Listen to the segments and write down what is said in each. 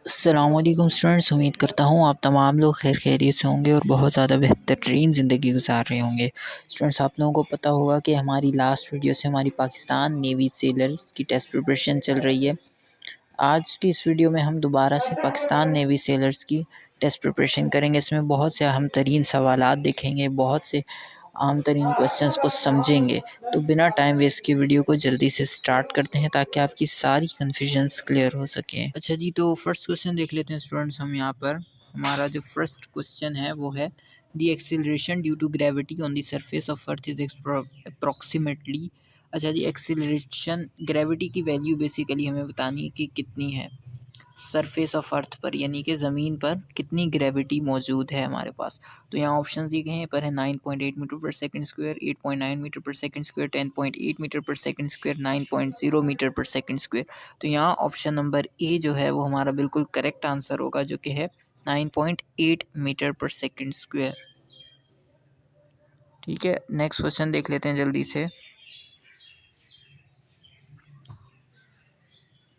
अस्सलामुअलैकुम स्टूडेंट्स, उम्मीद करता हूँ आप तमाम लोग खैर खैरियत से होंगे और बहुत ज़्यादा बेहतरीन ज़िंदगी गुजार रहे होंगे। स्टूडेंट्स, आप लोगों को पता होगा कि हमारी लास्ट वीडियो से हमारी पाकिस्तान नेवी सेलर्स की टेस्ट प्रिपरेशन चल रही है। आज की इस वीडियो में हम दोबारा से पाकिस्तान नेवी सेलर्स की टेस्ट प्रिपरेशन करेंगे। इसमें बहुत से अहम तरीन सवालात देखेंगे, बहुत से आम तरीन क्वेश्चंस को समझेंगे। तो बिना टाइम वेस्ट के वीडियो को जल्दी से स्टार्ट करते हैं ताकि आपकी सारी कन्फ्यूजन्स क्लियर हो सकें। अच्छा जी, तो फर्स्ट क्वेश्चन देख लेते हैं स्टूडेंट्स। हम यहाँ पर हमारा जो फर्स्ट क्वेश्चन है वो है the acceleration due to gravity on the surface of earth is approximately. अच्छा जी, एक्सीलरेशन ग्रेविटी की वैल्यू बेसिकली हमें बतानी है कि कितनी है सरफेस ऑफ अर्थ पर, यानी कि ज़मीन पर कितनी ग्रेविटी मौजूद है हमारे पास। तो यहाँ ऑप्शन दिए गए हैं पर है 9.8 मीटर पर सेकंड स्क्वायर, 8.9 मीटर पर सेकंड स्क्वायर, 10.8 मीटर पर सेकंड स्क्वायर, 9.0 मीटर पर सेकंड स्क्वायर। तो यहाँ ऑप्शन नंबर ए जो है वो हमारा बिल्कुल करेक्ट आंसर होगा, जो कि है 9.8 मीटर पर सेकंड स्क्वायर। ठीक है, नेक्स्ट क्वेश्चन देख लेते हैं जल्दी से।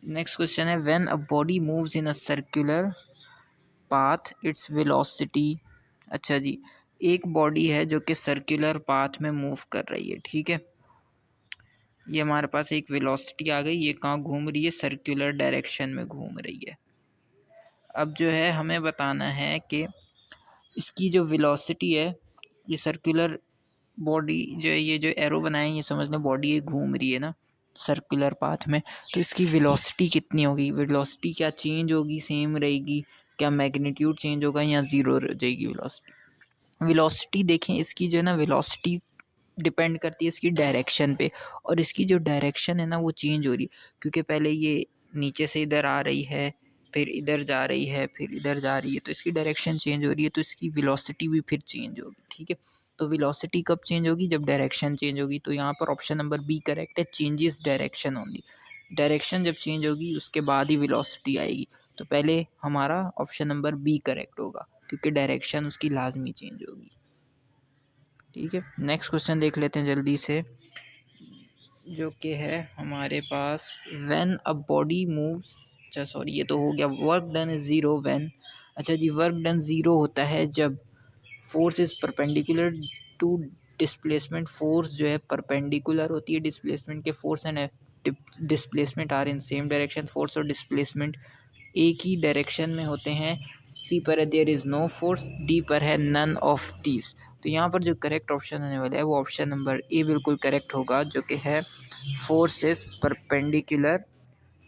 नेक्स्ट क्वेश्चन है when a body moves in a circular path its velocity. अच्छा जी, एक बॉडी है जो कि सर्कुलर पाथ में मूव कर रही है। ठीक है, ये हमारे पास एक वेलोसिटी आ गई, ये कहाँ घूम रही है, सर्कुलर डायरेक्शन में घूम रही है। अब जो है हमें बताना है कि इसकी जो वेलोसिटी है, ये सर्कुलर बॉडी जो है, ये जो एरो बनाए ये समझ लें बॉडी ये घूम रही है ना सर्कुलर पाथ में, तो इसकी वेलोसिटी कितनी होगी। वेलोसिटी क्या चेंज होगी, सेम रहेगी, क्या मैग्नीट्यूड चेंज होगा या ज़ीरो रह जाएगी वेलोसिटी। वेलोसिटी देखें, इसकी जो है ना वेलोसिटी डिपेंड करती है इसकी डायरेक्शन पे, और इसकी जो डायरेक्शन है ना वो चेंज हो रही है, क्योंकि पहले ये नीचे से इधर आ रही है, फिर इधर जा रही है, फिर इधर जा रही है, तो इसकी डायरेक्शन चेंज हो रही है, तो इसकी वेलोसिटी भी फिर चेंज होगी। ठीक है, तो वेलोसिटी कब चेंज होगी, जब डायरेक्शन चेंज होगी। तो यहाँ पर ऑप्शन नंबर बी करेक्ट है, चेंजेस डायरेक्शन ओनली। डायरेक्शन जब चेंज होगी उसके बाद ही वेलोसिटी आएगी, तो पहले हमारा ऑप्शन नंबर बी करेक्ट होगा, क्योंकि डायरेक्शन उसकी लाजमी चेंज होगी। ठीक है, नेक्स्ट क्वेश्चन देख लेते हैं जल्दी से, जो कि है हमारे पास व्हेन अ बॉडी मूव्स। अच्छा सॉरी, ये तो हो गया work done is zero when. अच्छा जी, वर्क डन ज़ीरो होता है जब force is perpendicular to displacement. Force जो है परपेंडिकुलर होती है डिस्प्लेसमेंट के, force and displacement are in same direction. Force और डिस्प्लेसमेंट एक ही डायरेक्शन में होते हैं। सी पर है there is no force, D पर है नन ऑफ दीज। तो यहाँ पर जो करेक्ट ऑप्शन होने वाला है वो ऑप्शन नंबर ए बिल्कुल करेक्ट होगा, जो कि है force is perpendicular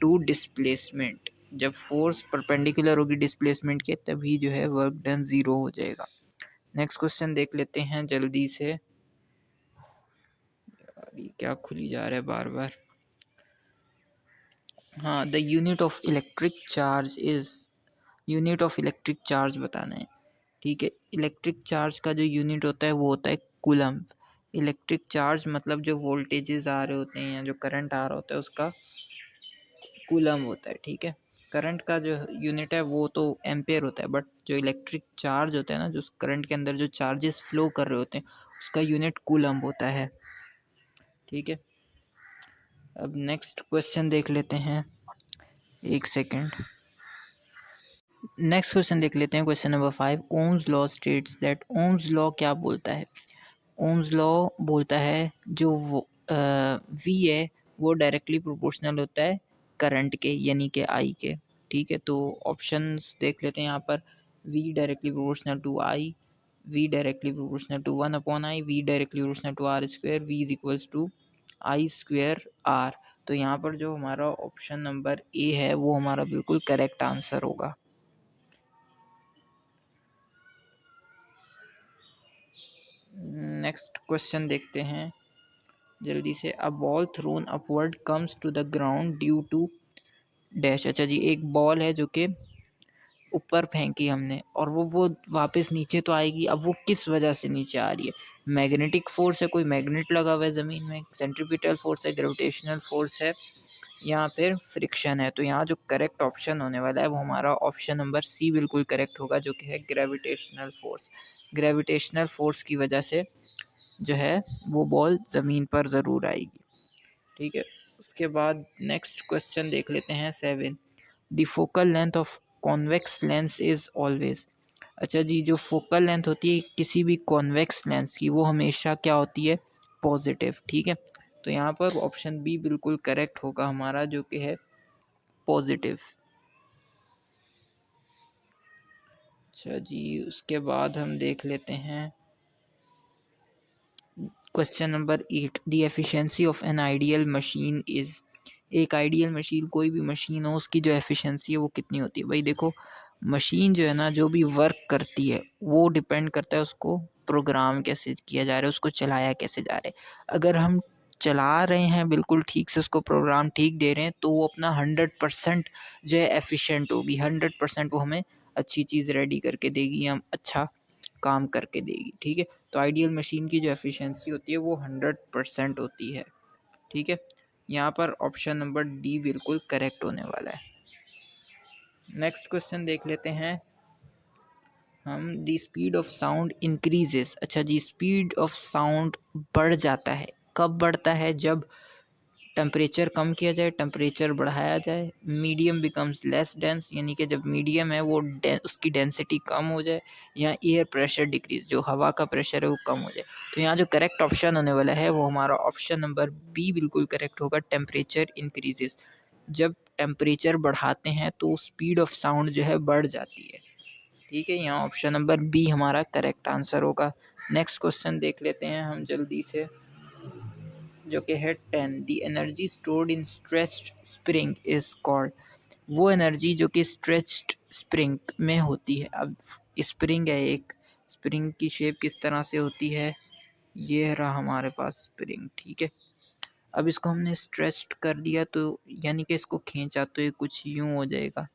to displacement. जब फोर्स परपेंडिकुलर होगी डिस्प्लेसमेंट के तभी जो है वर्क डन ज़ीरो हो जाएगा। नेक्स्ट क्वेश्चन देख लेते हैं जल्दी से। क्या खुली जा रहा है बार बार। हाँ, the unit of electric charge is, unit of electric charge बताना है। ठीक है, इलेक्ट्रिक चार्ज का जो यूनिट होता है वो होता है कूलम्ब। इलेक्ट्रिक चार्ज मतलब जो वोल्टेजेस आ रहे होते हैं या जो करंट आ रहा होता है उसका कूलम्ब होता है। ठीक है, करंट का जो यूनिट है वो तो एम्पेयर होता है, बट जो इलेक्ट्रिक चार्ज होता है ना, जो करंट के अंदर जो चार्जेस फ्लो कर रहे होते हैं उसका यूनिट कूलम्ब होता है। ठीक है, अब नेक्स्ट क्वेश्चन देख लेते हैं, एक सेकेंड। नेक्स्ट क्वेश्चन देख लेते हैं, question number 5। Ohm's law states that. Ohm's law क्या बोलता है। ओम्स लॉ बोलता है जो वी है वो डायरेक्टली प्रोपोर्शनल होता है करंट के, यानी कि आई के। ठीक है, तो ऑप्शंस देख लेते हैं यहाँ पर। V directly proportional to I, V directly proportional to 1/i, V directly proportional to R square, V is equals to I square R. तो यहाँ पर जो हमारा ऑप्शन नंबर ए है वो हमारा बिल्कुल करेक्ट आंसर होगा। नेक्स्ट क्वेश्चन देखते हैं जल्दी से। A ball thrown upward comes to the ground due to dash. अच्छा जी, एक बॉल है जो कि ऊपर फेंकी हमने और वो वापस नीचे तो आएगी, अब वो किस वजह से नीचे आ रही है। मैग्नेटिक फोर्स है, कोई मैग्नेट लगा हुआ है ज़मीन में, सेंट्रीपिटल फोर्स है, ग्रेविटेशनल फोर्स है, या फिर फ्रिक्शन है। तो यहाँ जो करेक्ट ऑप्शन होने वाला है वो हमारा ऑप्शन नंबर सी बिल्कुल करेक्ट होगा, जो कि है ग्रेविटेशनल फोर्स। ग्रेविटेशनल फोर्स की वजह से जो है वो बॉल ज़मीन पर ज़रूर आएगी। ठीक है, उसके बाद नेक्स्ट क्वेश्चन देख लेते हैं 7। The focal length of convex lens is always, अच्छा जी, जो फोकल लेंथ होती है किसी भी कॉन्वेक्स लेंस की वो हमेशा क्या होती है, पॉजिटिव, ठीक है। तो यहाँ पर ऑप्शन बी बिल्कुल करेक्ट होगा हमारा, जो कि है पॉजिटिव। अच्छा जी, उसके बाद हम देख लेते हैं question number 8, the efficiency of an ideal machine is, एक आइडियल मशीन कोई भी मशीन हो उसकी जो एफिशिएंसी है वो कितनी होती है। भाई देखो, मशीन जो है ना, जो भी वर्क करती है वो डिपेंड करता है उसको प्रोग्राम कैसे किया जा रहा है, उसको चलाया कैसे जा रहा है। अगर हम चला रहे हैं बिल्कुल ठीक से, उसको प्रोग्राम ठीक दे रहे हैं, तो वो अपना 100% जो है एफिशिएंट होगी, 100% वो हमें अच्छी चीज़ रेडी करके देगी, हम अच्छा काम करके देगी, ठीक है। तो आइडियल मशीन की जो एफिशिएंसी होती है वो 100% होती है, ठीक है। यहाँ पर ऑप्शन नंबर डी बिल्कुल करेक्ट होने वाला है। नेक्स्ट क्वेश्चन देख लेते हैं हम, दी स्पीड ऑफ साउंड इंक्रीजेस, अच्छा जी, स्पीड ऑफ साउंड बढ़ जाता है, कब बढ़ता है, जब टेम्परेचर कम किया जाए, टेम्परेचर बढ़ाया जाए, मीडियम बिकम्स लेस डेंस, यानी कि जब मीडियम है वो उसकी डेंसिटी कम हो जाए, या एयर प्रेशर डिक्रीज, जो हवा का प्रेशर है वो कम हो जाए। तो यहाँ जो करेक्ट ऑप्शन होने वाला है वो हमारा ऑप्शन नंबर बी बिल्कुल करेक्ट होगा, टेम्परेचर इंक्रीजेस। जब टेम्परेचर बढ़ाते हैं तो स्पीड ऑफ साउंड जो है बढ़ जाती है, ठीक है। यहाँ ऑप्शन नंबर बी हमारा करेक्ट आंसर होगा। नेक्स्ट क्वेश्चन देख लेते हैं हम जल्दी से, जो कि है 10, the energy stored in stretched spring is called, वो एनर्जी जो कि स्ट्रेच्ड स्प्रिंग में होती है। अब स्प्रिंग है एक, स्प्रिंग की शेप किस तरह से होती है, ये रहा हमारे पास स्प्रिंग, ठीक है। अब इसको हमने स्ट्रेच्ड कर दिया, तो यानी कि इसको खींचा तो ये कुछ यूं हो जाएगा,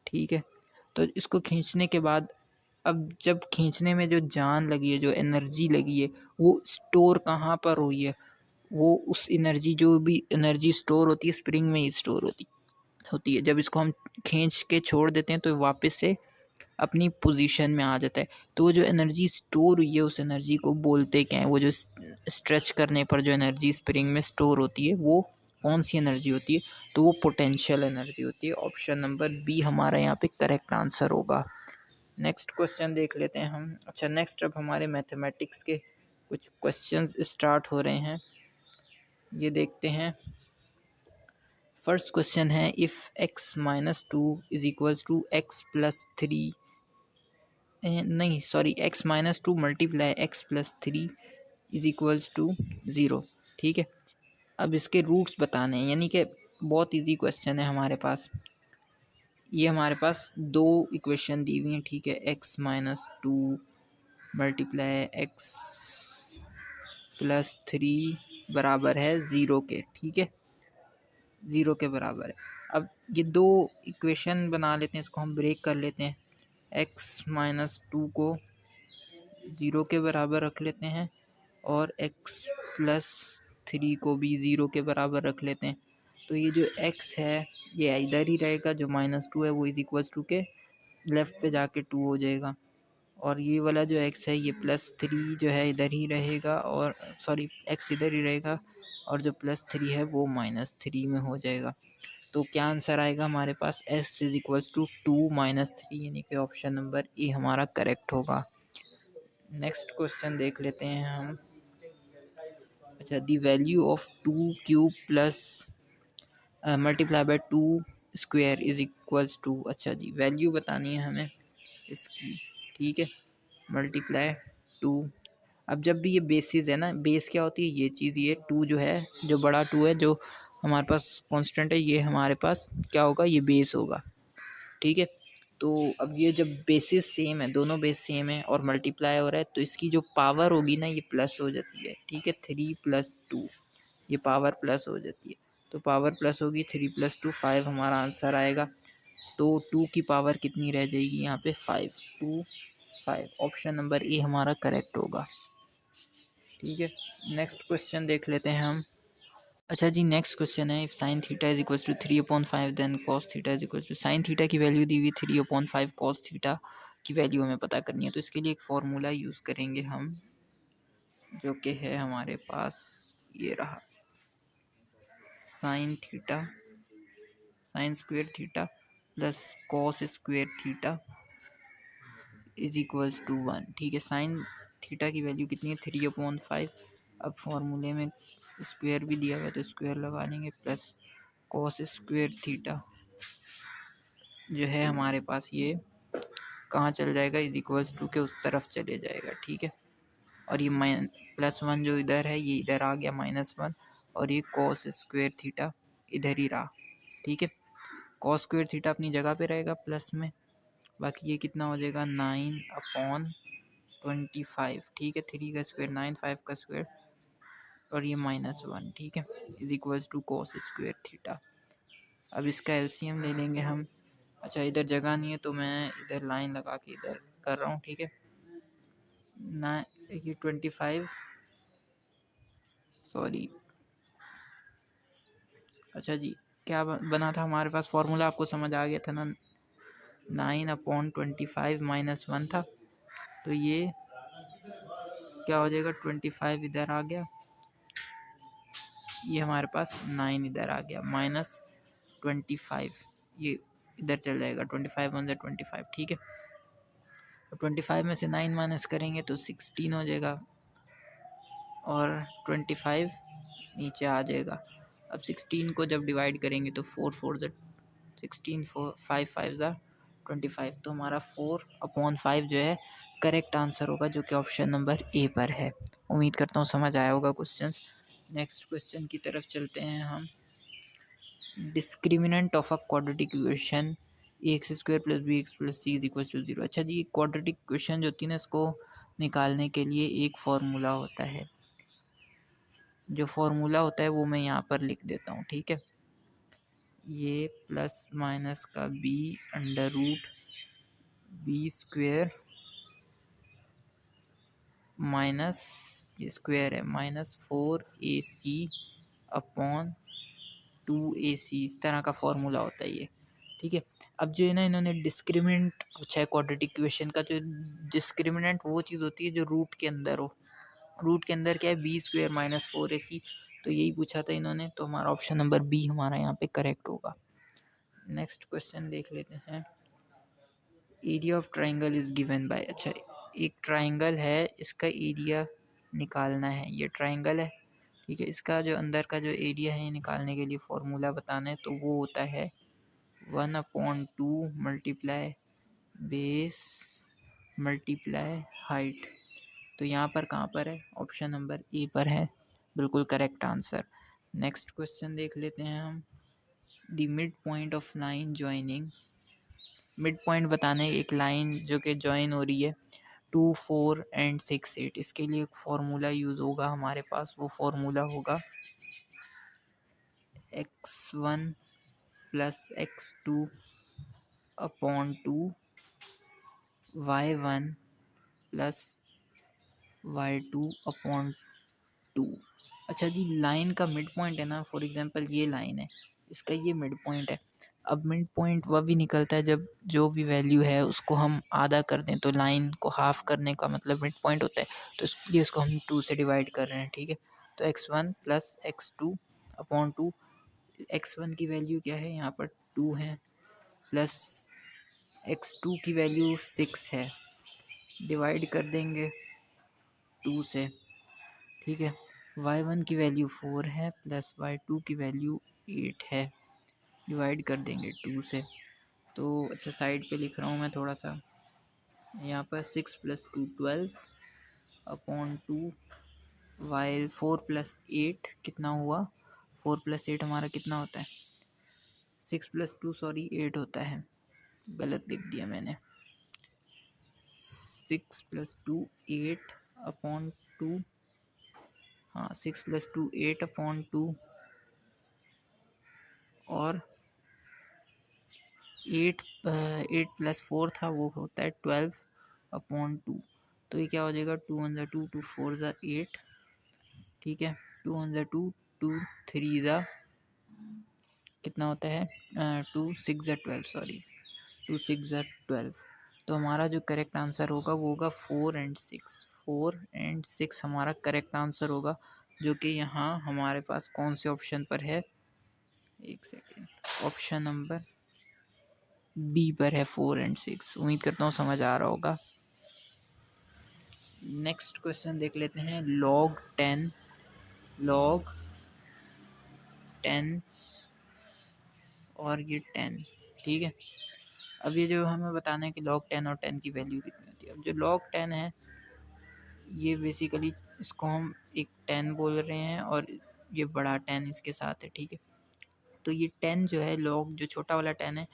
ठीक है। तो इसको खींचने के बाद, अब जब खींचने में जो जान लगी है, जो एनर्जी लगी है, वो स्टोर कहाँ पर हुई है, वो उस एनर्जी, जो भी एनर्जी स्टोर होती है स्प्रिंग में ही स्टोर होती है। जब इसको हम खींच के छोड़ देते हैं तो वापस से अपनी पोजीशन में आ जाता है। तो वो जो एनर्जी स्टोर हुई है उस एनर्जी को बोलते क्या है, वो जो स्ट्रेच करने पर जो एनर्जी स्प्रिंग में स्टोर होती है वो कौन सी एनर्जी होती है, तो वो पोटेंशियल एनर्जी होती है। ऑप्शन नंबर बी हमारा यहाँ पे करेक्ट आंसर होगा। नेक्स्ट क्वेश्चन देख लेते हैं हम। अच्छा, नेक्स्ट अब हमारे मैथमेटिक्स के कुछ क्वेश्चंस स्टार्ट हो रहे हैं, ये देखते हैं। फर्स्ट क्वेश्चन है, if x minus two is equals to X plus three, नहीं sorry, x minus two multiply X plus three is equals to zero, ठीक है। अब इसके रूट्स बताने हैं, यानी कि बहुत इजी क्वेश्चन है हमारे पास। ये हमारे पास दो इक्वेशन दी हुई हैं, ठीक है। x minus two multiply X plus three बराबर है ज़ीरो के, ठीक है, ज़ीरो के बराबर है। अब ये दो इक्वेशन बना लेते हैं, इसको हम ब्रेक कर लेते हैं। x माइनस टू को ज़ीरो के बराबर रख लेते हैं, और x प्लस थ्री को भी ज़ीरो के बराबर रख लेते हैं। तो ये जो x है ये इधर ही रहेगा, जो माइनस टू है वो इज इक्वल्स टू के लेफ़्ट पे जाके टू हो जाएगा, और ये वाला जो x है ये प्लस थ्री जो है इधर ही रहेगा, और सॉरी x इधर ही रहेगा, और जो प्लस थ्री है वो माइनस थ्री में हो जाएगा। तो क्या आंसर आएगा हमारे पास, s is equals to two minus three, यानी कि ऑप्शन नंबर ए हमारा करेक्ट होगा। नेक्स्ट क्वेश्चन देख लेते हैं हम। अच्छा, the value of two cube plus multiply by two square is equals to, अच्छा जी, वैल्यू बतानी है हमें इसकी, ठीक है। मल्टीप्लाई टू, अब जब भी ये बेसिस है ना, बेस क्या होती है, ये चीज़, ये टू जो है, जो बड़ा टू है जो हमारे पास कांस्टेंट है, ये हमारे पास क्या होगा, ये बेस होगा, ठीक है। तो अब ये जब बेसिस सेम है, दोनों बेस सेम है और मल्टीप्लाई हो रहा है, तो इसकी जो पावर होगी ना ये प्लस हो जाती है, ठीक है। थ्री प्लस टू, ये पावर प्लस हो जाती है, तो पावर प्लस होगी, थ्री प्लस टू फाइव हमारा आंसर आएगा। तो टू की पावर कितनी रह जाएगी यहाँ पे, five, two five, option number A हमारा करेक्ट होगा, ठीक है। नेक्स्ट क्वेश्चन देख लेते हैं हम। अच्छा जी, नेक्स्ट क्वेश्चन है, if sine theta is equals to three upon five then cos theta is equals to, sine theta की वैल्यू दी हुई three upon five, cos theta की वैल्यू हमें पता करनी है। तो इसके लिए एक फार्मूला यूज़ करेंगे हम, जो कि है हमारे पास, ये रहा, sine theta sine square theta plus cos square theta is equals to 1। ठीक है, साइन थीटा की वैल्यू कितनी है 3/5। अब फॉर्मूले में स्क्वेयर भी दिया हुआ है तो स्क्वेयर लगा लेंगे, प्लस कॉस स्क्वेयर थीटा जो है हमारे पास ये कहाँ चल जाएगा, इज इक्वल्स टू के उस तरफ चले जाएगा। ठीक है, और ये +1 जो इधर है ये इधर आ गया -1, और ये कॉस स्क्वेयर थीटा इधर ही रहा। ठीक है, कॉस स्क्वेयर थीटा अपनी जगह पे रहेगा प्लस में, बाकी ये कितना हो जाएगा 9/25। ठीक है, 3 का स्क्वेयर 9, 5 का स्क्वेयर और ये -1। ठीक है, is equals to cos square theta. अब इसका एलसीएम ले लेंगे हम। अच्छा, इधर जगह नहीं है तो मैं इधर लाइन लगा के इधर कर रहा हूँ। ठीक है ना, ये 25 सॉरी, अच्छा जी, क्या बना था हमारे पास फॉर्मूला, आपको समझ आ गया था ना, 9/25 -1 था, तो ये क्या हो जाएगा 25 इधर आ गया, ये हमारे पास 9 इधर आ गया, -25 ये इधर चल जाएगा, 25 1 25। ठीक है, तो 25 में से 9 माइनस करेंगे तो 16 हो जाएगा, और 25 नीचे आ जाएगा। अब 16 को जब डिवाइड करेंगे तो 4 4 16, 4 5 5 25, तो हमारा 4/5 जो है करेक्ट आंसर होगा, जो कि ऑप्शन नंबर ए पर है। उम्मीद करता हूँ समझ आया होगा क्वेश्चन। नेक्स्ट क्वेश्चन की तरफ चलते हैं हम। Discriminant of a quadratic equation ax² + bx + c = 0। अच्छा जी, क्वाड्रेटिक इक्वेशन जो होती है ना, इसको निकालने के लिए एक फार्मूला होता है, जो फार्मूला होता है वो मैं यहाँ पर लिख देता हूँ। ठीक है, ये प्लस माइनस का b√b² माइनस ये स्क्वायर है -4ac/2ac, इस तरह का फार्मूला होता है ये। ठीक है, अब जो है ना, इन्होंने डिस्क्रिमिनेंट पूछा है क्वाड्रेटिक इक्वेशन का। जो डिस्क्रिमिनेंट वो चीज़ होती है जो रूट के अंदर हो। रूट के अंदर क्या है, b² -4ac, तो यही पूछा था इन्होंने, तो हमारा ऑप्शन नंबर बी हमारा यहाँ पे करेक्ट होगा। नेक्स्ट क्वेश्चन देख लेते हैं। Area of triangle is given by, अच्छा एक ट्राइंगल है, इसका एरिया निकालना है, ये ट्राइंगल है। ठीक है, इसका जो अंदर का जो एरिया है निकालने के लिए फॉर्मूला बताना है, तो वो होता है 1/2 मल्टीप्लाई बेस मल्टीप्लाई हाइट। तो यहाँ पर कहाँ पर है, ऑप्शन नंबर ए पर है, बिल्कुल करेक्ट आंसर। नेक्स्ट क्वेश्चन देख लेते हैं हम। The mid point of line joining, mid point बताने एक लाइन जो कि ज्वाइन हो रही है 2 4 एंड 6 8, इसके लिए एक फार्मूला यूज़ होगा हमारे पास। वो फार्मूला होगा x1 + x2/2 y1 + y2/2। अच्छा जी, लाइन का मिड पॉइंट है ना, फॉर एग्जांपल ये लाइन है, इसका ये मिड पॉइंट है। अब मिड पॉइंट वह भी निकलता है जब जो भी वैल्यू है उसको हम आधा कर दें, तो लाइन को हाफ करने का मतलब मिड पॉइंट होता है, तो इसलिए इसको हम 2 से डिवाइड कर रहे हैं। ठीक है, तो x1 + x2/2, x1 की वैल्यू क्या है यहाँ पर 2 है, प्लस x2 की वैल्यू 6 है, डिवाइड कर देंगे 2 से। ठीक है, y1 की वैल्यू 4 है, प्लस y2 की वैल्यू 8 है, डिवाइड कर देंगे 2 से। तो अच्छा, साइड पे लिख रहा हूँ मैं थोड़ा सा, यहाँ पर 6 + 2 12/2, वाइल 4 + 8 कितना हुआ, 4 + 8 हमारा कितना होता है, 6 + 2 सॉरी 8 होता है, गलत लिख दिया मैंने। 6 + 2 8/2, हाँ 6 + 2 8/2, और 8 + 4 था वो होता है 12/2। तो ये क्या हो जाएगा, 2 1 2, 2 4 8। ठीक है, 2 1 2, 2 3 कितना होता है, 2 6 12 सॉरी, 2 6 12। तो हमारा जो करेक्ट आंसर होगा वो होगा 4 एंड 6, 4 एंड 6 हमारा करेक्ट आंसर होगा, जो कि यहाँ हमारे पास कौन से ऑप्शन पर है, एक सेकेंड, ऑप्शन नंबर बी पर है 4 एंड 6। उम्मीद करता हूँ समझ आ रहा होगा। नेक्स्ट क्वेश्चन देख लेते हैं। log 10 और ये 10, ठीक है। अब ये जो हमें बताना है कि log 10 और 10 की वैल्यू कितनी होती है। अब जो log 10 है ये बेसिकली इसको हम एक 10 बोल रहे हैं और ये बड़ा 10 इसके साथ है, ठीक है। तो ये 10 जो है log जो छोटा वाला 10 है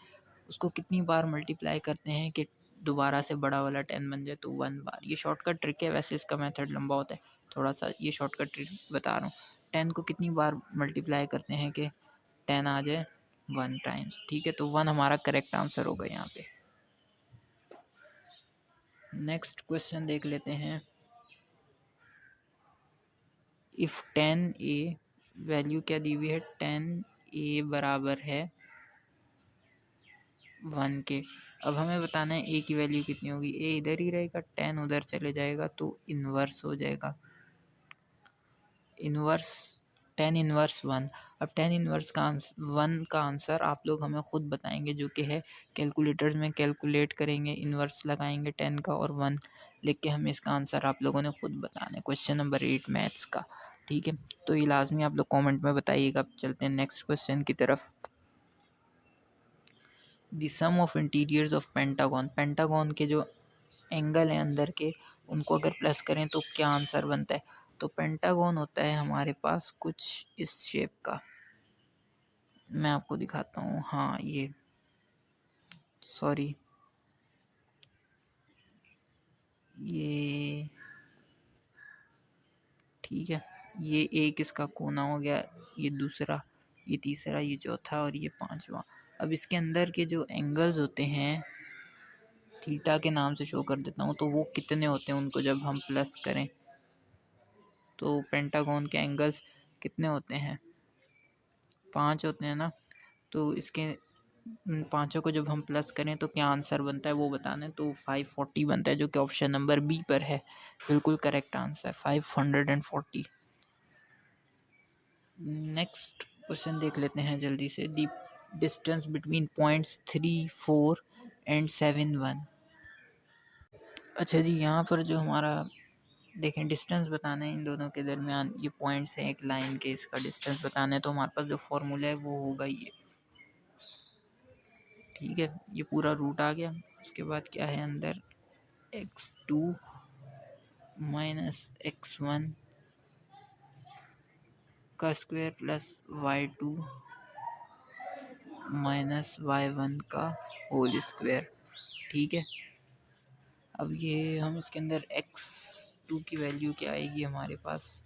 उसको कितनी बार मल्टीप्लाई करते हैं कि दोबारा से बड़ा वाला 10 बन जाए, तो 1 बार। ये शॉर्टकट ट्रिक है, वैसे इसका मेथड लंबा होता है थोड़ा सा, ये शॉर्टकट ट्रिक बता रहा हूँ। 10 को कितनी बार मल्टीप्लाई करते हैं कि 10 आ जाए 1 टाइम्स, ठीक है। तो 1 हमारा करेक्ट आंसर होगा यहाँ पे। नेक्स्ट क्वेश्चन देख लेते हैं। इफ़ 10a, वैल्यू क्या दी हुई है, 10a बराबर है 1 के। अब हमें बताना है a की वैल्यू कितनी होगी। a इधर ही रहेगा, 10 उधर चले जाएगा तो इन्वर्स हो जाएगा। Inverse 10 inverse 1। अब 10 इन्वर्स का 1 का आंसर आप लोग हमें खुद बताएंगे, जो कि है कैलकुलेटर्स में कैलकुलेट करेंगे, इन्वर्स लगाएंगे 10 का और 1 लिख के हमें इसका आंसर आप लोगों ने खुद बताना है। क्वेश्चन नंबर 8 मैथ्स का, ठीक है। तो ये लाजमी आप लोग कमेंट में बताइएगा। अब चलते हैं नेक्स्ट क्वेश्चन की तरफ। The sum of interiors of pentagon, pentagon के जो एंगल हैं अंदर के, उनको अगर प्लस करें तो क्या आंसर बनता है। तो पेंटागन होता है हमारे पास कुछ इस शेप का, मैं आपको दिखाता हूँ। हाँ ये, सॉरी, ये ठीक है, ये एक इसका कोना हो गया, ये दूसरा, ये तीसरा, ये चौथा और ये पांचवा। अब इसके अंदर के जो एंगल्स होते हैं, थीटा के नाम से शो कर देता हूँ, तो वो कितने होते हैं, उनको जब हम प्लस करें तो पेंटागन के एंगल्स कितने होते हैं, 5 होते हैं ना। तो इसके पाँचों को जब हम प्लस करें तो क्या आंसर बनता है वो बताना है। तो 540 बनता है, जो कि ऑप्शन नंबर बी पर है। बिल्कुल करेक्ट आंसर 540। नेक्स्ट क्वेश्चन देख लेते हैं जल्दी से। दी डिस्टेंस बिटवीन पॉइंट्स 3, 4 एंड 7, 1। अच्छा जी, यहाँ पर जो हमारा देखें डिस्टेंस बताना है इन दोनों के दरमियान, ये पॉइंट्स हैं एक लाइन के, इसका डिस्टेंस बताना है। तो हमारे पास जो फॉर्मूला है वो होगा ये, ठीक है। ये पूरा रूट आ गया। उसके बाद क्या है अंदर, x2 माइनस x1 का square plus y2 minus y1 का होल स्क्वायर, ठीक है। अब ये हम इसके अंदर x2 की वैल्यू क्या आएगी हमारे पास,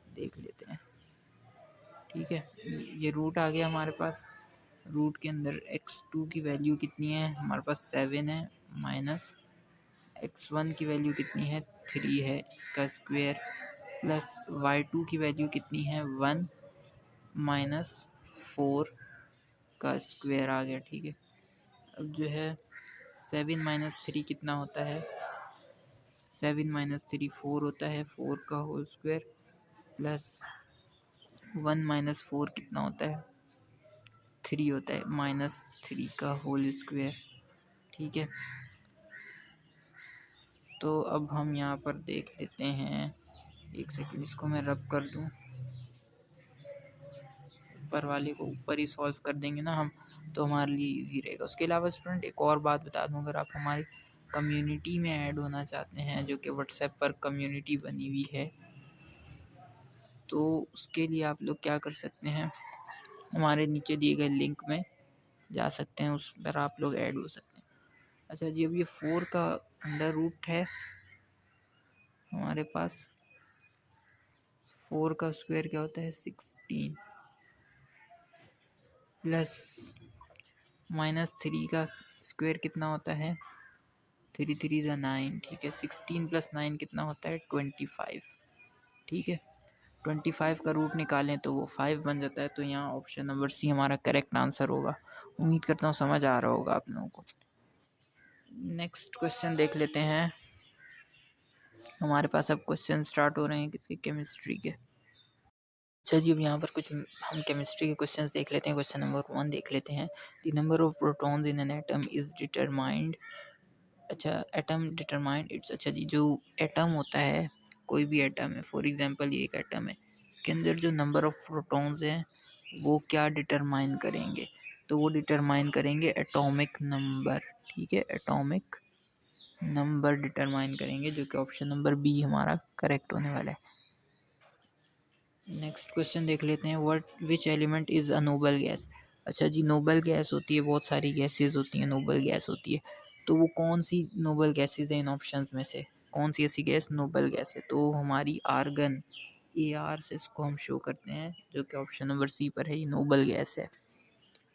देख लेते हैं, ठीक है। ये रूट आ गया हमारे पास। रूट के अंदर x2 की वैल्यू कितनी है हमारे पास, 7 है, माइनस x1 की वैल्यू कितनी है, 3 है, इसका स्क्वायर प्लस y2 की वैल्यू कितनी है, 1 माइनस 4 का स्क्वायर आ गया, ठीक है। अब जो है 7 माइनस 3 कितना होता है, 7 माइनस 3 4 होता है, 4 का होल स्क्वायर प्लस 1 माइनस 4 कितना होता है, 3 होता है, माइनस 3 का होल स्क्वायर, ठीक है। तो अब हम यहाँ पर देख लेते हैं, एक सेकंड, इसको मैं रब कर दूँ, ऊपर वाले को ऊपर ही सॉल्व कर देंगे ना हम, तो हमारे लिए इजी रहेगा। उसके अलावा स्टूडेंट एक और बात बता दूँ, अगर आप हमारी कम्युनिटी में ऐड होना चाहते हैं, जो कि व्हाट्सएप पर कम्युनिटी बनी हुई है, तो उसके लिए आप लोग क्या कर सकते हैं, हमारे नीचे दिए गए लिंक में जा सकते हैं, उस पर आप लोग ऐड हो सकते हैं। अच्छा जी, अब ये 4 का अंडर रूट है हमारे पास, 4 का स्क्वायर क्या होता है, 16 प्लस माइनस 3 का स्क्वायर कितना होता है, 3 3 ज़ा 9, ठीक है। 16 प्लस 9 कितना होता है, 25, ठीक है। 25 का रूट निकालें तो वो 5 बन जाता है। तो यहाँ ऑप्शन नंबर सी हमारा करेक्ट आंसर होगा। उम्मीद करता हूँ समझ आ रहा होगा आप लोगों को। नेक्स्ट क्वेश्चन देख लेते हैं। हमारे पास अब क्वेश्चन स्टार्ट हो रहे हैं किसके, केमिस्ट्री के। चलिए अब यहाँ पर कुछ हम केमिस्ट्री के क्वेश्चंस देख लेते हैं। क्वेश्चन नंबर 1 देख लेते हैं। The number of protons in an atom is determined. अच्छा, एटम डिटरमाइंड इट्स, अच्छा जी, जो एटम होता है, कोई भी एटम है, फॉर एग्जांपल ये एक एटम है, इसके अंदर जो नंबर ऑफ प्रोटॉन्स हैं वो क्या डिटरमाइन करेंगे, तो वो डिटरमाइन करेंगे एटॉमिक नंबर। ठीक है, एटॉमिक नंबर डिटरमाइन करेंगे, जो कि ऑप्शन नंबर बी हमारा करेक्ट होने वाला है। नेक्स्ट क्वेश्चन देख लेते हैं। What which element is a noble gas. अच्छा जी, नोबल गैस होती है, बहुत सारी गैसेज होती हैं, नोबल गैस होती है, तो वो कौन सी नोबल गैसेज हैं इन ऑप्शंस में से, कौन सी ऐसी गैस नोबल गैस है, तो हमारी आर्गन, ए आर से इसको हम शो करते हैं, जो कि ऑप्शन नंबर सी पर है, ये नोबल गैस है।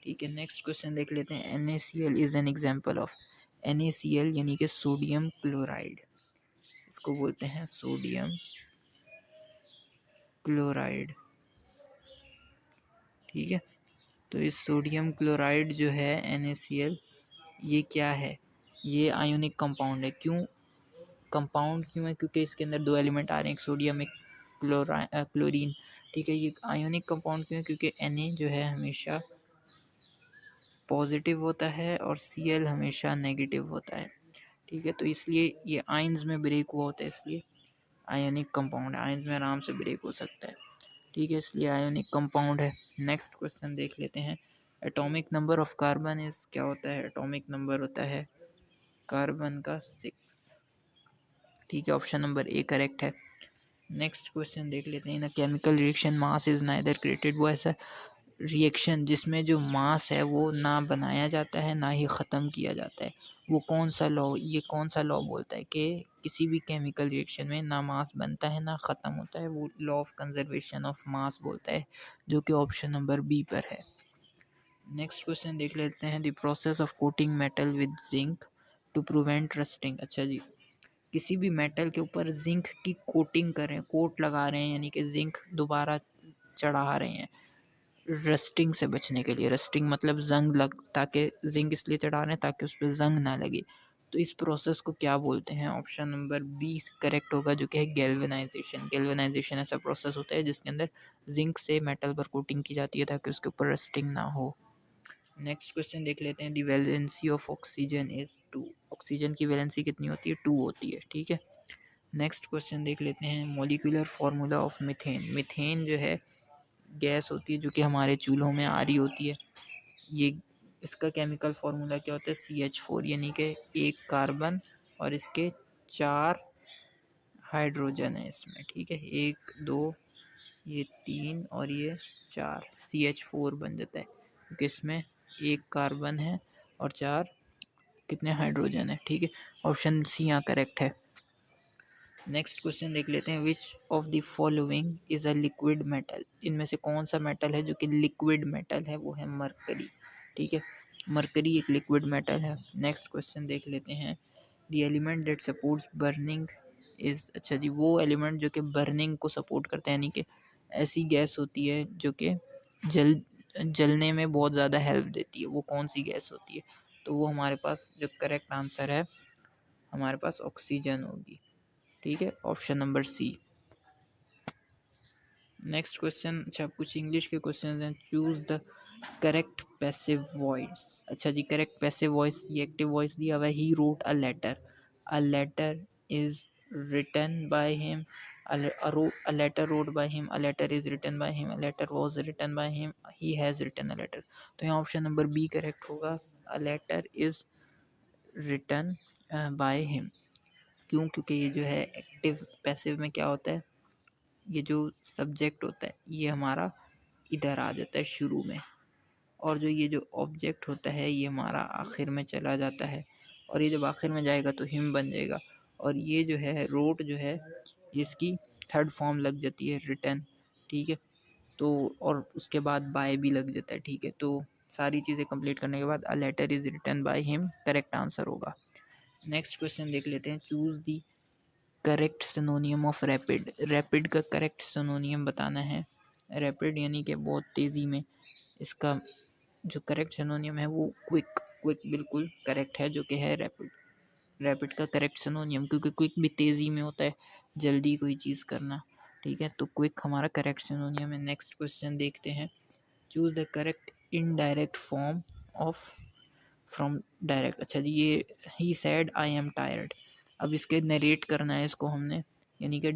ठीक है, नेक्स्ट क्वेश्चन देख लेते हैं। NaCl is an example of. NaCl यानी कि सोडियम क्लोराइड, इसको बोलते हैं सोडियम क्लोराइड। ठीक है, तो इस सोडियम क्लोराइड जो है NaCl, ये क्या है, ये आयोनिक कंपाउंड है। क्यों कंपाउंड क्यों है, क्योंकि इसके अंदर दो एलिमेंट आ रहे हैं, एक सोडियम एक क्लोरीन। ठीक है, ये आयोनिक कंपाउंड क्यों है, क्योंकि Na जो है हमेशा पॉजिटिव होता है और Cl हमेशा नेगेटिव होता है। ठीक है, तो इसलिए ये आयंस में ब्रेक हुआ होता है, इसलिए आयोनिक कंपाउंड है, आयंस में आराम से ब्रेक हो सकता है। ठीक है, इसलिए आयोनिक कंपाउंड है। नेक्स्ट क्वेश्चन देख लेते हैं। Atomic number of carbon is, क्या होता है, एटॉमिक नंबर होता है कार्बन का 6। ठीक है, ऑप्शन नंबर ए करेक्ट है। नेक्स्ट क्वेश्चन देख लेते हैं। इन chemical reaction mass is neither created, वो ऐसा रिएक्शन जिसमें जो मास है वो ना बनाया जाता है ना ही ख़त्म किया जाता है, वो कौन सा लॉ, ये कौन सा लॉ बोलता है कि किसी भी केमिकल रिएक्शन में ना मास बनता है ना ख़त्म होता है, वो law of conservation of mass बोलता है, जो कि ऑप्शन नंबर बी पर है। नेक्स्ट क्वेश्चन देख लेते हैं। The process of coating metal with zinc to prevent rusting. अच्छा जी, किसी भी मेटल के ऊपर जिंक की कोटिंग करें, कोट लगा रहे हैं, यानी कि जिंक दोबारा चढ़ा रहे हैं रस्टिंग से बचने के लिए। रस्टिंग मतलब जंग लग, ताकि जिंक इसलिए चढ़ा रहे हैं ताकि उस पर जंग ना लगे, तो इस प्रोसेस को क्या बोलते हैं, ऑप्शन नंबर बी करेक्ट होगा, जो कि है गैल्वेनाइजेशन। गैल्वेनाइजेशन ऐसा प्रोसेस होता है जिसके अंदर जिंक से मेटल पर कोटिंग की जाती है ताकि उसके ऊपर रस्टिंग ना हो। नेक्स्ट क्वेश्चन देख लेते हैं। The valency of oxygen is 2। Oxygen की वैलेंसी कितनी होती है, 2 होती है। ठीक है, नेक्स्ट क्वेश्चन देख लेते हैं। Molecular formula of methane. Methane जो है गैस होती है जो कि हमारे चूल्हों में आ रही होती है, ये इसका केमिकल फार्मूला क्या होता है, CH4, यानी कि एक कार्बन और इसके 4 हाइड्रोजन है इसमें। ठीक है, 1 2 ये 3 और ये 4, CH4 बन जाता है, क्योंकि इसमें एक कार्बन है और 4 कितने हाइड्रोजन है। ठीक है, ऑप्शन सी यहाँ करेक्ट है। नेक्स्ट क्वेश्चन देख लेते हैं। Which of the following is a liquid metal. इनमें से कौन सा मेटल है जो कि लिक्विड मेटल है, वो है मरकरी। ठीक है, मरकरी एक लिक्विड मेटल है। नेक्स्ट क्वेश्चन देख लेते हैं। The element that supports burning is, अच्छा जी, वो एलिमेंट जो कि बर्निंग को सपोर्ट करते हैं, यानी कि ऐसी गैस होती है जो कि जल जलने में बहुत ज़्यादा हेल्प देती है, वो कौन सी गैस होती है, तो वो हमारे पास जो करेक्ट आंसर है, हमारे पास ऑक्सीजन होगी। ठीक है, option number C. Next question, अच्छा कुछ इंग्लिश के क्वेश्चन हैं। Choose the correct passive voice. अच्छा जी, करेक्ट पैसिव वॉइस, ये एक्टिव वॉइस दिया हुआ है। He wrote a letter, a letter is written by him, a letter wrote by him, a letter is written by him, a letter was written by him, he has written a letter। तो यहाँ option number B correct होगा, a letter is written by him। क्यों, क्योंकि ये जो है active passive में क्या होता है, ये जो सब्जेक्ट होता है ये हमारा इधर आ जाता है शुरू में, और जो ये जो ऑब्जेक्ट होता है ये हमारा आखिर में चला जाता है, और ये जब आखिर में जाएगा तो हिम बन जाएगा, और ये जो है रोट जो है इसकी थर्ड फॉर्म लग जाती है, रिटन। ठीक है, तो और उसके बाद बाय भी लग जाता है। ठीक है, तो सारी चीज़ें कंप्लीट करने के बाद a letter is written by him correct answer होगा। नेक्स्ट क्वेश्चन देख लेते हैं। Choose the correct synonym of rapid. Rapid का करेक्ट सिनोनियम बताना है। रैपिड यानी कि बहुत तेज़ी में, इसका जो करेक्ट सिनोनियम है वो क्विक। क्विक बिल्कुल करेक्ट है, जो कि है रैपिड। रैपिड का करेक्ट सिनोनियम, क्योंकि क्विक भी तेज़ी में होता है, जल्दी कोई चीज़ करना। ठीक है, तो क्विक हमारा करेक्ट सिनोनियम है। नेक्स्ट क्वेश्चन देखते हैं, choose the correct indirect form of from direct. अच्छा जी, ये ही सैड आई एम टायर्ड। अब इसके नरेट करना है इसको हमने, यानी कि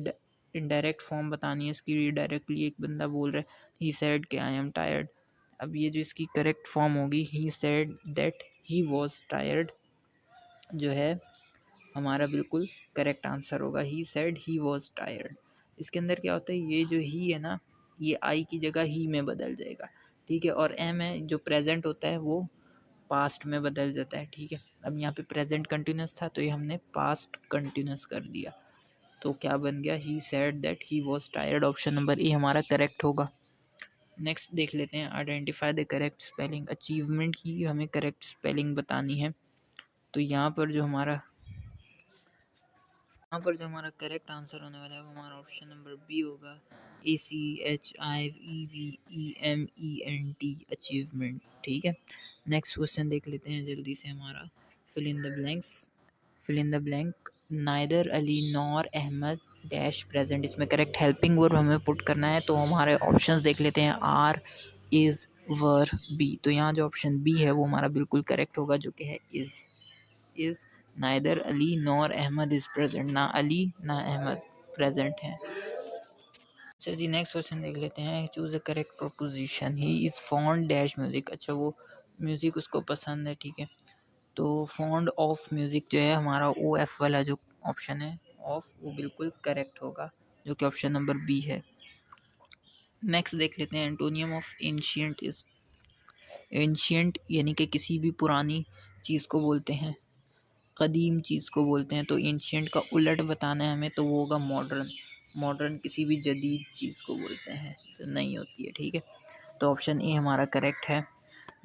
इनडायरेक्ट फॉर्म बतानी है इसकी। डायरेक्टली एक बंदा बोल रहा है ही सैड कि आई एम टायर्ड। अब ये जो इसकी करेक्ट फॉर्म होगी, he said that he was tired, जो है हमारा बिल्कुल करेक्ट आंसर होगा। He said he was tired. इसके अंदर क्या होता है, ये जो ही है ना, ये आई की जगह ही में बदल जाएगा, ठीक है। और एम है जो प्रेजेंट होता है वो पास्ट में बदल जाता है, ठीक है। अब यहाँ पे प्रेजेंट कंटिन्यूस था तो ये हमने पास्ट कंटिन्यूस कर दिया, तो क्या बन गया, he said that he was tired. Option number A हमारा करेक्ट होगा। नेक्स्ट देख लेते हैं, identify the correct spelling. Achievement की हमें करेक्ट स्पेलिंग बतानी है, तो यहाँ पर जो हमारा करेक्ट आंसर होने वाला है वो हमारा ऑप्शन नंबर बी होगा, ACHIVEEMENT, अचीवमेंट, ठीक है। नेक्स्ट क्वेश्चन देख लेते हैं जल्दी से हमारा, fill in the blanks. Fill in the blank, neither Ali nor Ahmad dash present. इसमें करेक्ट हेल्पिंग वर्ब हमें पुट करना है, तो हमारे ऑप्शंस देख लेते हैं, आर, इज़, वर, बी। तो यहाँ जो ऑप्शन बी है वो हमारा बिल्कुल करेक्ट होगा, जो कि है is. Neither Ali nor Ahmad is present, ना अली ना अहमद प्रेजेंट हैं। चलिए जी, नेक्स्ट क्वेश्चन देख लेते हैं, choose the correct proposition. He is fond dash music. अच्छा, वो म्यूज़िक उसको पसंद है, ठीक है। तो फॉन्ड ऑफ म्यूज़िक जो है हमारा ओ एफ वाला जो ऑप्शन है ऑफ, वो बिल्कुल करेक्ट होगा, जो कि ऑप्शन नंबर बी है। नेक्स्ट देख लेते हैं, antonym of ancient is. Ancient यानी कि किसी भी पुरानी चीज़ को बोलते हैं, कदीम चीज़ को बोलते हैं। तो एंशियंट का उलट बताना है हमें, तो वो होगा मॉडर्न। मॉडर्न किसी भी जदीद चीज़ को बोलते हैं जो नहीं होती है, ठीक है। तो ऑप्शन ए हमारा करेक्ट है।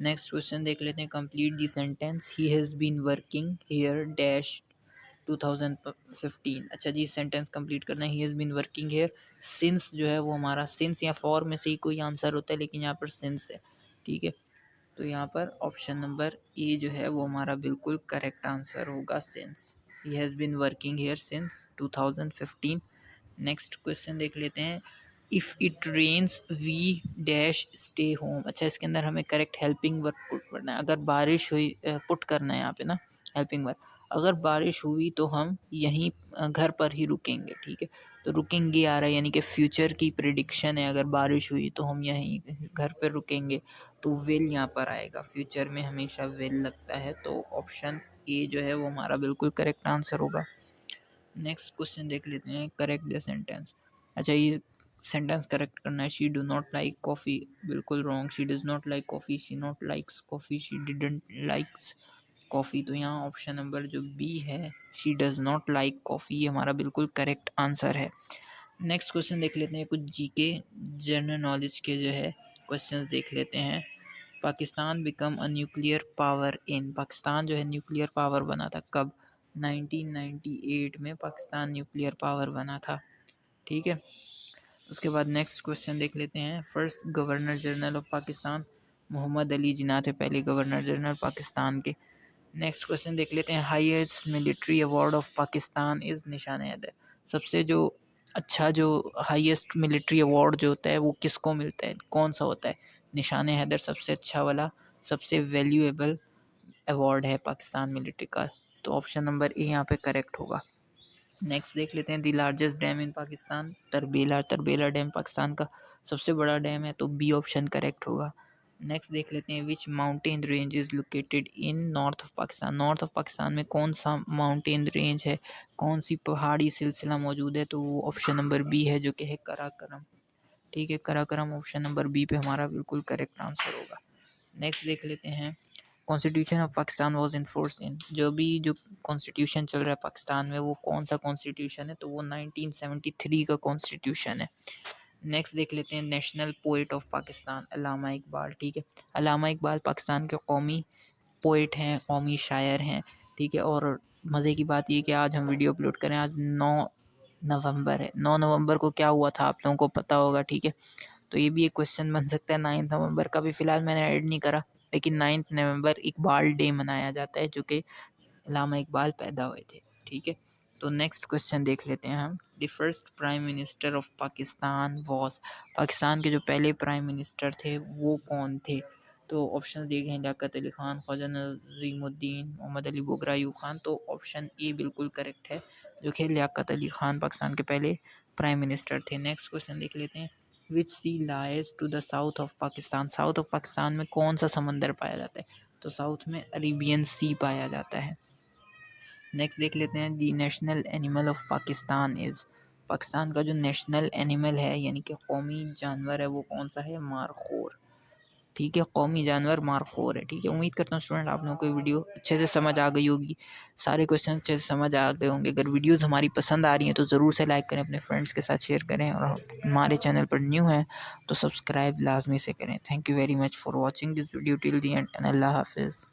नेक्स्ट क्वेश्चन देख लेते हैं, complete the sentence, he has been working here dash 2015। अच्छा जी, सेंटेंस कंप्लीट करना है, he has been working here. Since जो है वो हमारा, सिंस या फॉर में से ही कोई आंसर होता है, लेकिन यहाँ पर सिंस है, ठीक है। तो यहाँ पर ऑप्शन नंबर ए जो है वो हमारा बिल्कुल करेक्ट आंसर होगा, since. He has been working here since 2015। Next question देख लेते हैं, if it rains we dash stay home. अच्छा, इसके अंदर हमें करेक्ट हेल्पिंग वर्ब पुट करना है। अगर बारिश हुई, पुट करना है यहाँ पे ना हेल्पिंग वर्ब, अगर बारिश हुई तो हम यहीं घर पर ही रुकेंगे, ठीक है। तो रुकेंगे आ रहा है, यानी कि फ्यूचर की प्रिडिक्शन है, अगर बारिश हुई तो हम यहीं घर पर रुकेंगे, तो विल यहाँ पर आएगा। फ्यूचर में हमेशा विल लगता है, तो ऑप्शन ए जो है वो हमारा बिल्कुल करेक्ट आंसर होगा। नेक्स्ट क्वेश्चन देख लेते हैं, करेक्ट द सेंटेंस। अच्छा, ये सेंटेंस करेक्ट करना है, she do not like coffee, बिल्कुल wrong. She does not like coffee, she not likes coffee, she didn't likes coffee. तो यहाँ ऑप्शन नंबर जो बी है, she does not like coffee, ये हमारा बिल्कुल करेक्ट आंसर है। नेक्स्ट क्वेश्चन देख लेते हैं, कुछ जीके जनरल नॉलेज के जो है क्वेश्चंस देख लेते हैं। Pakistan become a nuclear power in. Pakistan जो है न्यूक्लियर पावर बना था कब, 1998 में पाकिस्तान न्यूक्लियर पावर बना था, ठीक है। उसके बाद नेक्स्ट क्वेश्चन देख लेते हैं, first governor general of Pakistan, Mohammad Ali Jinnah थे पहले गवर्नर जनरल पाकिस्तान के। नेक्स्ट क्वेश्चन देख लेते हैं, highest military award of Pakistan is निशान हैदर। सबसे जो अच्छा, जो हाईएस्ट मिलिट्री अवार्ड जो होता है वो किसको मिलता है, कौन सा होता है, निशान हैदर सबसे अच्छा वाला, सबसे वैल्यूएबल अवार्ड है पाकिस्तान मिलिट्री का। तो ऑप्शन नंबर ए यहाँ पे करेक्ट होगा। नेक्स्ट देख लेते हैं, the largest dam in Pakistan, Tarbela. Tarbela dam Pakistan का सबसे बड़ा डैम है, तो बी ऑप्शन करेक्ट होगा। नेक्स्ट देख लेते हैं, which mountain range is located in north of Pakistan. North of Pakistan में कौन सा माउंटेन रेंज है, कौन सी पहाड़ी सिलसिला मौजूद है, तो वो ऑप्शन नंबर बी है, जो कि है कराकरम, ठीक है। कराकरम ऑप्शन नंबर बी पे हमारा बिल्कुल करेक्ट आंसर होगा। नेक्स्ट देख लेते हैं, constitution of Pakistan was enforced in. जो कॉन्स्टिट्यूशन चल रहा है पाकिस्तान में वो कौन सा कॉन्स्टिट्यूशन है, तो वो 1973 का कॉन्स्टिट्यूशन है। नेक्स्ट देख लेते हैं, नेशनल पोइट ऑफ पाकिस्तान, अल्लामा इकबाल, ठीक है। अल्लामा इकबाल पाकिस्तान के कौमी पोइट हैं, कौमी शायर हैं, ठीक है। और मज़े की बात ये कि आज हम वीडियो अपलोड करें, आज 9 नवंबर है। 9 नवंबर को क्या हुआ था आप लोगों को पता होगा, ठीक है। तो ये भी एक क्वेश्चन बन सकता है। 9 नवंबर का भी फ़िलहाल मैंने ऐड नहीं करा, लेकिन 9 नवंबर इकबाल डे मनाया जाता है, जो कि अल्लामा इकबाल पैदा हुए थे, ठीक है। तो नेक्स्ट क्वेश्चन देख लेते हैं हम। The first prime minister of Pakistan was, Pakistan के जो पहले प्राइम मिनिस्टर थे वो कौन थे? तो ऑप्शन दिए गए हैं लियाकत अली खान, ख्वाजा नज़ीमुद्दीन, मोहम्मद अली बोगरा, अयूब खान। तो ऑप्शन ए बिल्कुल करेक्ट है, जो कि लियाकत अली खान पाकिस्तान के पहले प्राइम मिनिस्टर थे। नेक्स्ट क्वेश्चन देख लेते हैं। Which sea lies to the south of Pakistan, south of Pakistan में कौन सा समंदर पाया जाता है? तो साउथ में अरेबियन सी पाया जाता है। नेक्स्ट देख लेते हैं। The national animal of Pakistan is, Pakistan का जो नेशनल एनिमल है यानी कि कौमी जानवर है वो कौन सा है? मारखोर। ठीक है, कौमी जानवर मारखोर है। ठीक है, उम्मीद करता हूँ स्टूडेंट आप लोगों को वीडियो अच्छे से समझ आ गई होगी, सारे क्वेश्चन अच्छे से समझ आ गए होंगे। अगर वीडियोस हमारी पसंद आ रही हैं तो ज़रूर से लाइक करें, अपने फ्रेंड्स के साथ शेयर करें, और हमारे चैनल पर न्यू हैं तो सब्सक्राइब लाजमी से करें। Thank you very much for watching this video till the end अल्लाह हाफिज़।